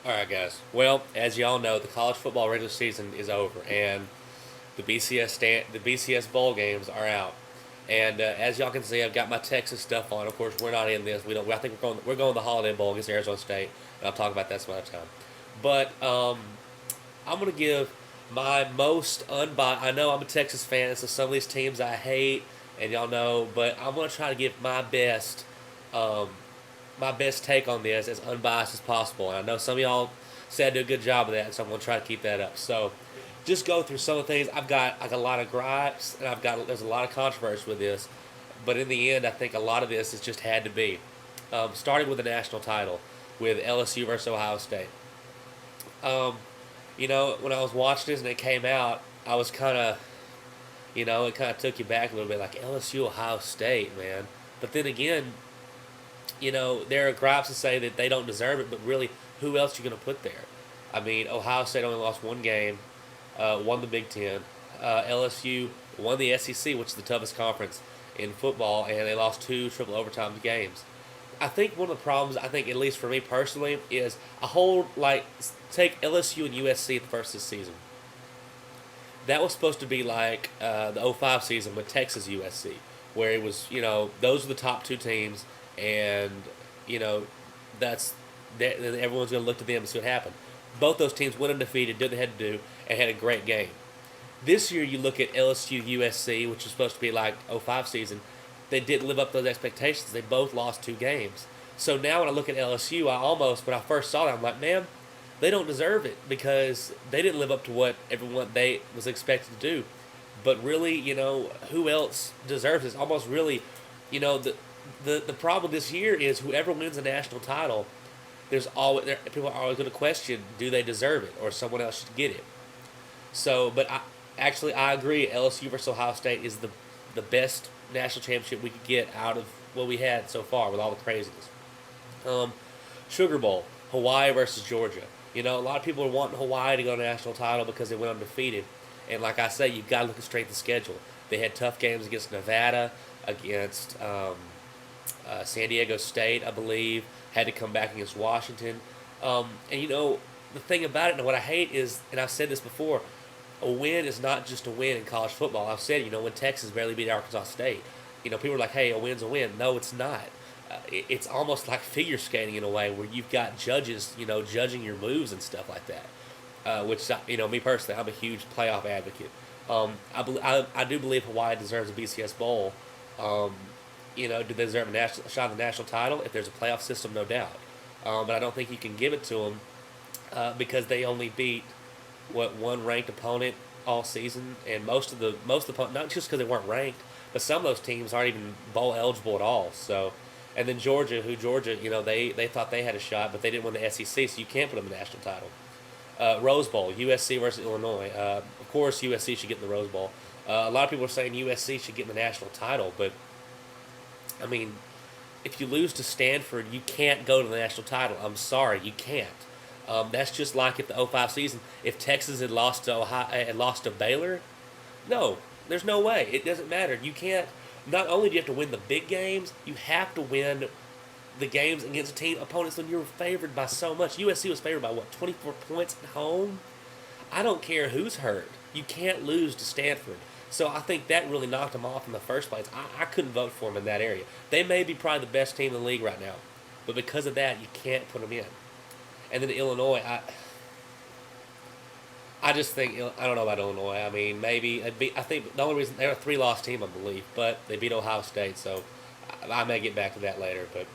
All right, guys. Well, as y'all know, the college football regular season is over, and the BCS Bowl games are out. And as y'all can see, I've got my Texas stuff on. Of course, we're not in this. We don't. I think we're going to the Holiday Bowl against Arizona State, and I'll talk about that some other time. But I'm gonna give my most unbiased. I know I'm a Texas fan, so some of these teams I hate, and y'all know. But I'm gonna try to give um, my best take on this as unbiased as possible. And I know some of y'all said I did a good job of that, so I'm gonna try to keep that up. So, just go through some of the things. I've got like a lot of gripes, and there's a lot of controversy with this, but in the end, I think a lot of this has just had to be. Starting with the national title with LSU versus Ohio State. Um, when I was watching this and it came out, I was kind of, it kind of took you back a little bit, like LSU Ohio State, man. But then again, there are gripes to say that they don't deserve it, but really, who else are you going to put there? I mean, Ohio State only lost one game, won the Big Ten. LSU won the SEC, which is the toughest conference in football, and they lost two triple overtime games. I think one of the problems, I think at least for me personally, is a whole like take LSU and USC at the first of the season. That was supposed to be like the '05 season with Texas USC, where it was those are the top two teams, and you know that's that everyone's going to look to them and see what happened. Both those teams went undefeated, did what they had to do, and had a great game. This year, you look at LSU USC, which was supposed to be like '05 season. They didn't live up to those expectations. They both lost two games. So now when I look at LSU, when I first saw them, I'm like, man, they don't deserve it because they didn't live up to what everyone they was expected to do. But really, who else deserves this? Almost really, the problem this year is whoever wins the national title, people are always going to question, do they deserve it or someone else should get it. So, but I agree. LSU versus Ohio State is the best national championship we could get out of what we had so far with all the craziness. Um, Sugar Bowl, Hawaii versus Georgia. A lot of people are wanting Hawaii to go to the national title because they went undefeated. And like I say, you've got to look at strength of schedule. They had tough games against Nevada, against San Diego State, I believe. Had to come back against Washington. And the thing about it, and what I hate is, and I've said this before, a win is not just a win in college football. I've said, when Texas barely beat Arkansas State, people are like, hey, a win's a win. No, it's not. It's almost like figure skating in a way where you've got judges, judging your moves and stuff like that. Which, me personally, I'm a huge playoff advocate. I do believe Hawaii deserves a BCS Bowl. Do they deserve a shot at the national title? If there's a playoff system, no doubt. But I don't think you can give it to them because they only beat one ranked opponent all season, and most of the not just because they weren't ranked, but some of those teams aren't even bowl eligible at all. So, and then Georgia, they thought they had a shot, but they didn't win the SEC, so you can't put them in the national title. Rose Bowl, USC versus Illinois. Of course, USC should get in the Rose Bowl. A lot of people are saying USC should get in the national title, but I mean, if you lose to Stanford, you can't go to the national title. I'm sorry, you can't. That's just like if the '05 season, if Texas had lost to Baylor, no, there's no way. It doesn't matter. You can't. Not only do you have to win the big games, you have to win the games against opponents when you're favored by so much. USC was favored by what, 24 points at home. I don't care who's hurt. You can't lose to Stanford. So I think that really knocked them off in the first place. I couldn't vote for them in that area. They may be probably the best team in the league right now, but because of that, you can't put them in. And then Illinois, I just think I don't know about Illinois. I mean, maybe I think the only reason they're a three-loss team, I believe, but they beat Ohio State, so I may get back to that later. But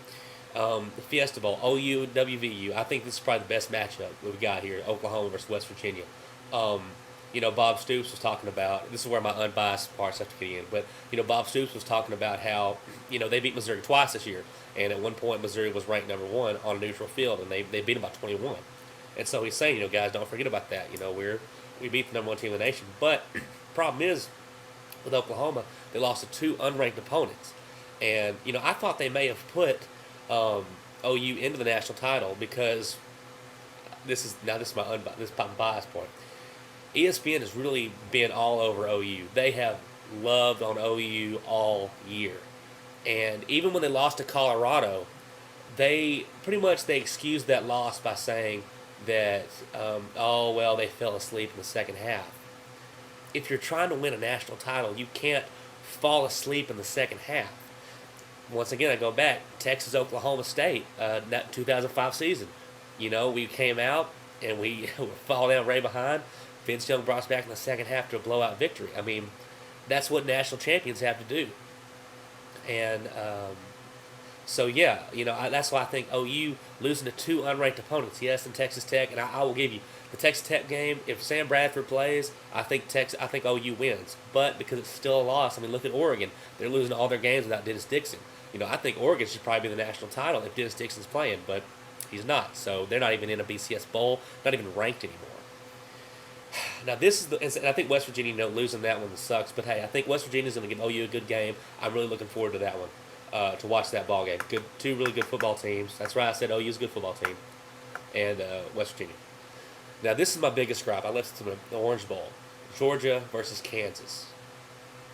the Fiesta Bowl, OU WVU, I think this is probably the best matchup we've got here: Oklahoma versus West Virginia. Um, Bob Stoops was talking about. This is where my unbiased parts have to get in. But Bob Stoops was talking about how they beat Missouri twice this year, and at one point Missouri was ranked number one on a neutral field, and they beat them by 21. And so he's saying, guys, don't forget about that. We beat the number one team in the nation. But problem is, with Oklahoma, they lost to two unranked opponents. And, I thought they may have put OU into the national title because this is my biased point. ESPN has really been all over OU. They have loved on OU all year. And even when they lost to Colorado, they excused that loss by saying, that, oh, well, they fell asleep in the second half. If you're trying to win a national title, you can't fall asleep in the second half. Once again, I go back, Texas, Oklahoma State, that 2005 season. We came out and we fall down right behind. Vince Young brought us back in the second half to a blowout victory. I mean, that's what national champions have to do. And so, yeah, that's why I think OU losing to two unranked opponents, yes, and Texas Tech, and I will give you the Texas Tech game. If Sam Bradford plays, I think OU wins. But because it's still a loss, I mean, look at Oregon. They're losing all their games without Dennis Dixon. I think Oregon should probably be the national title if Dennis Dixon's playing, but he's not. So they're not even in a BCS Bowl, not even ranked anymore. Now this is and I think West Virginia, losing that one sucks. But hey, I think West Virginia's going to give OU a good game. I'm really looking forward to that one, to watch that ball game. Two really good football teams. That's right, I said OU's a good football team, and West Virginia. Now this is my biggest gripe. I left it to the Orange Bowl, Georgia versus Kansas.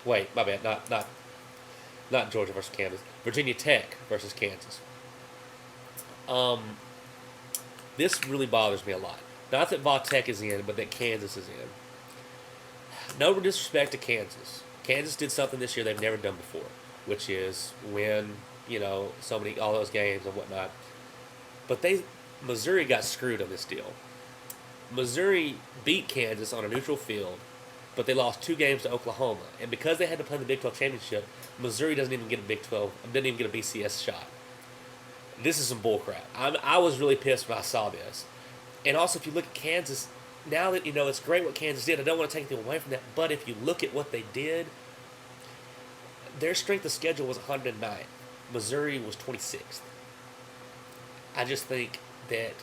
Wait, my bad. Not Georgia versus Kansas. Virginia Tech versus Kansas. This really bothers me a lot. Not that Va Tech is in, but that Kansas is in. No disrespect to Kansas. Kansas did something this year they've never done before, which is win, all those games and whatnot. But Missouri got screwed on this deal. Missouri beat Kansas on a neutral field, but they lost 2 games to Oklahoma. And because they had to play the Big 12 championship, Missouri doesn't even get a didn't even get a BCS shot. This is some bullcrap. I was really pissed when I saw this. And also, if you look at Kansas, now that it's great what Kansas did, I don't want to take anything away from that, but if you look at what they did, their strength of schedule was 109th. Missouri was 26th. I just think that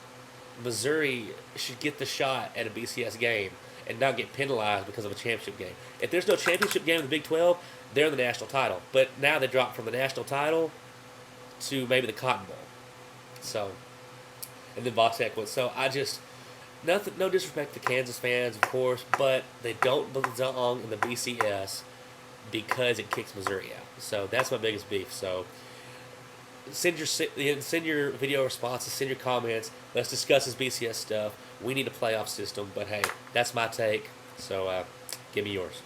Missouri should get the shot at a BCS game and not get penalized because of a championship game. If there's no championship game in the Big 12, they're in the national title. But now they dropped from the national title to maybe the Cotton Bowl. So, and then Va Tech was. So no disrespect to Kansas fans, of course, but they don't belong in the BCS because it kicks Missouri out. So that's my biggest beef. So send your video responses, send your comments. Let's discuss this BCS stuff. We need a playoff system, but hey, that's my take. So give me yours.